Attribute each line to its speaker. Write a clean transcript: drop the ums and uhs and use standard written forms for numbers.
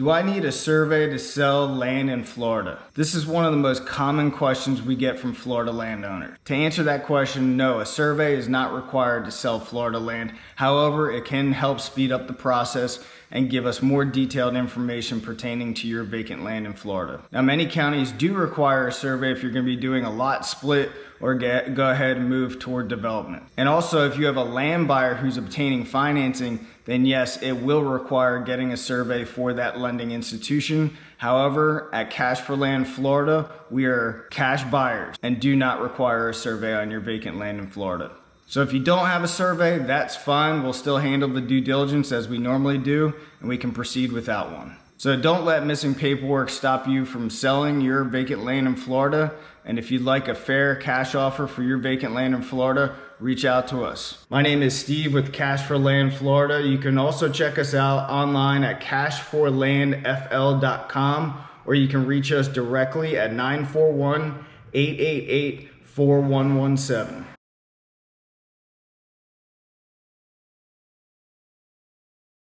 Speaker 1: Do I need a survey to sell land in Florida? This is one of the most common questions we get from Florida landowners. To answer that question, no, a survey is not required to sell Florida land. However, it can help speed up the process and give us more detailed information pertaining to your vacant land in Florida. Now, many counties do require a survey if you're going to be doing a lot split or go ahead and move toward development. And also, if you have a land buyer who's obtaining financing, then yes, it will require getting a survey for that lending institution. However, at Cash for Land Florida, we are cash buyers and do not require a survey on your vacant land in Florida. So if you don't have a survey, that's fine. We'll still handle the due diligence as we normally do, and we can proceed without one. So don't let missing paperwork stop you from selling your vacant land in Florida. And if you'd like a fair cash offer for your vacant land in Florida, reach out to us. My name is Steve with Cash for Land Florida. You can also check us out online at cashforlandfl.com, or you can reach us directly at 941-888-4117.